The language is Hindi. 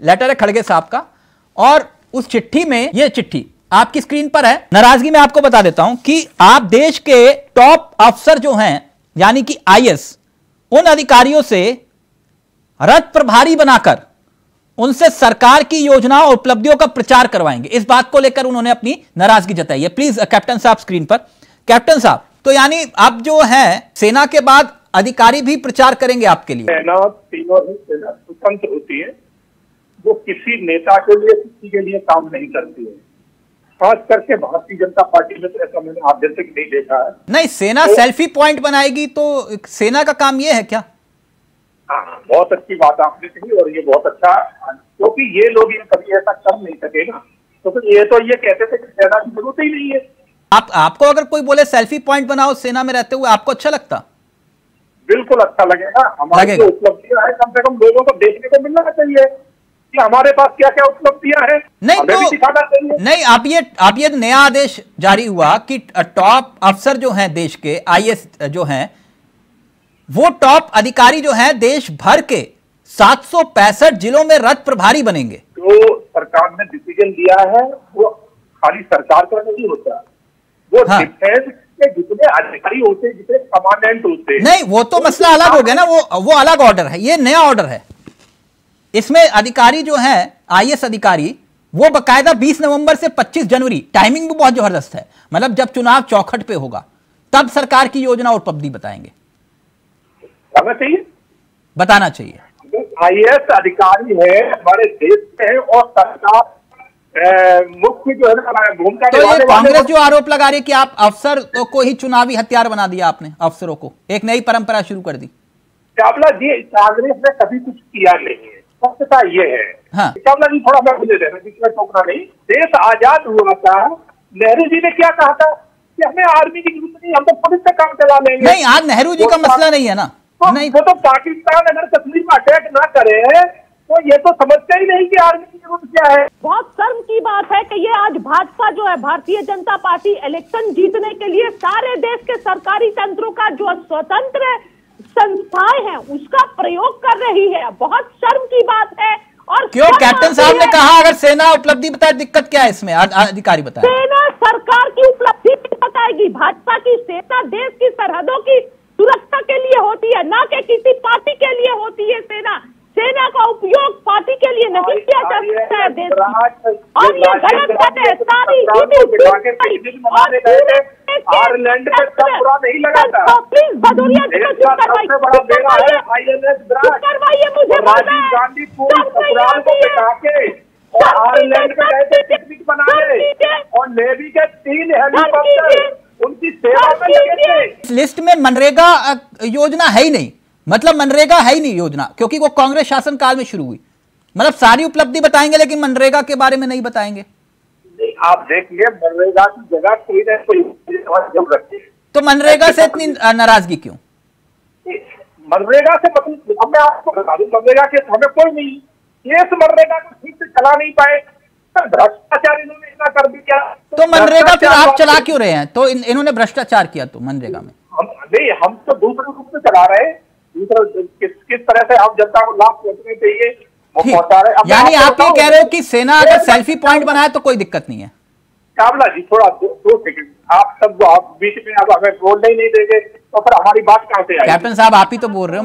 लेटर है खड़गे साहब का, और उस चिट्ठी में, ये चिट्ठी आपकी स्क्रीन पर है। नाराजगी मैं आपको बता देता हूं कि आप देश के टॉप अफसर जो हैं, यानी कि आईएएस, उन अधिकारियों से रथ प्रभारी बनाकर उनसे सरकार की योजनाओं और उपलब्धियों का प्रचार करवाएंगे। इस बात को लेकर उन्होंने अपनी नाराजगी जताई है। प्लीज कैप्टन साहब स्क्रीन पर। कैप्टन साहब, तो यानी अब जो है सेना के बाद अधिकारी भी प्रचार करेंगे आपके लिए? सेना तीनों ही सेना स्वतंत्र होती है, वो किसी नेता के लिए, किसी के लिए काम नहीं करती है। खास करके भारतीय जनता पार्टी में तो ऐसा मैंने आज तक नहीं देखा है। नहीं, सेना सेल्फी पॉइंट बनाएगी तो सेना का काम यह है क्या? हाँ, बहुत अच्छी बात आपने कही, और ये बहुत अच्छा, क्योंकि ये लोग ये कभी ऐसा कर नहीं सके ना, तो फिर ये तो ये कहते थे कि सेना की जरूरत ही नहीं है। आपको अगर कोई बोले सेल्फी पॉइंट बनाओ सेना में रहते हुए, आपको अच्छा लगता? बिल्कुल अच्छा लगेगा। हमारी जो उपलब्धियां है, कम से कम लोगों को देखने को मिलना चाहिए कि हमारे पास क्या क्या उपलब्धियां हैं, नहीं हमें भी दिखाना चाहिए। नहीं, आप ये नया आदेश जारी हुआ कि टॉप अफसर जो हैं देश के, आईएएस जो हैं, वो टॉप अधिकारी जो हैं देश भर के 765 जिलों में रथ प्रभारी बनेंगे। जो सरकार ने डिसीजन लिया है वो खाली सरकार का नहीं होता, वो डिफेंस के जितने अधिकारी होते हैं, जितने कमांडेंट होते हैं। नहीं, वो तो मसला अलग हो गया ना, वो अलग ऑर्डर है, ये नया ऑर्डर है। इसमें अधिकारी जो है आईएएस अधिकारी, वो बकायदा 20 नवंबर से 25 जनवरी, टाइमिंग भी बहुत जबरदस्त है, मतलब जब चुनाव चौखट पे होगा तब सरकार की योजना और उपलब्धि बताएंगे। बताना चाहिए। आईएएस अधिकारी है हमारे देश में है, और सरकार मुख्य जो है ना भूमिका। तो ये कांग्रेस जो आरोप लगा रही है कि आप अफसर को ही चुनावी हथियार बना दिया, आपने अफसरों को एक नई परंपरा शुरू कर दी। चावला जी, कांग्रेस ने कभी कुछ किया नहीं है, सत्यता ये है। हाँ। चावला जी थोड़ा मैं मुझे देना, जिसमें टोकना नहीं। देश आजाद हुआ था, नेहरू जी ने क्या कहा था कि हमें आर्मी की जरूरत नहीं, हम तो पुलिस से काम चला लेंगे। नहीं, आज नेहरू जी का मसला नहीं है ना। नहीं, वो तो पाकिस्तान अगर कश्मीर में अटैक ना करे तो ये तो समझते ही नहीं कि आर्मी की जरूरत क्या है। बहुत शर्म की बात है कि ये आज भाजपा जो है, भारतीय जनता पार्टी, इलेक्शन जीतने के लिए सारे देश के सरकारी तंत्रों का जो स्वतंत्र संस्थाएं हैं उसका प्रयोग कर रही है। बहुत शर्म की बात है। और क्यों? कैप्टन साहब ने कहा अगर सेना उपलब्धि बताए, दिक्कत क्या है इसमें? अधिकारी बताए। सेना सरकार की उपलब्धि बताएगी। भाजपा की सेना देश की सरहदों की सुरक्षा के लिए होती है, ना कि किसी पार्टी के लिए होती है। सेना का उपयोग पार्टी के लिए नहीं किया जा सकता है देश की, और ये गलत बात है। सारी आयरलैंड में सब बुरा नहीं लगा था। प्लीज भदौरिया जी को चुप करवाइए, मुझे राजीव गांधी पूरी ससुराल को बिठा के और आयरलैंड में गए थे पिकनिक मनाने, और नेवी के 3 हेलीकॉप्टर उनकी सेवा में लगे थे। लिस्ट में मनरेगा योजना है ही नहीं, मतलब मनरेगा है ही नहीं योजना, क्योंकि वो कांग्रेस शासन काल में शुरू हुई। मतलब सारी उपलब्धि बताएंगे लेकिन मनरेगा के बारे में नहीं बताएंगे। आप देखिए, मनरेगा की जगह कोई ना कोई जब रखते, तो मनरेगा से इतनी नाराजगी क्यों? मनरेगा से मतलब, अब मैं आपको बता दूं, मनरेगा के हमें कोई नहीं, केस मनरेगा को ठीक से चला नहीं पाए, भ्रष्टाचार इन्होंने इतना कर दिया। तो मनरेगा फिर आप चला क्यों रहे हैं? तो इन्होंने भ्रष्टाचार किया तो मनरेगा में? नहीं, हम तो दूसरे रूप से चला रहे हैं। दूसरा किस तरह से हम जनता को लाभ पहुंचने चाहिए वो पहुंचा रहे। यानी आप ये कह रहे हो कि सेना अगर सेल्फी पॉइंट बनाए तो कोई दिक्कत नहीं है? चावला जी थोड़ा 2 सेकंड, आप सब आप बीच में अब हमें बोलने ही नहीं देंगे तो फिर हमारी बात कहां से आएगी? कैप्टन साहब आप ही तो बोल रहे हो।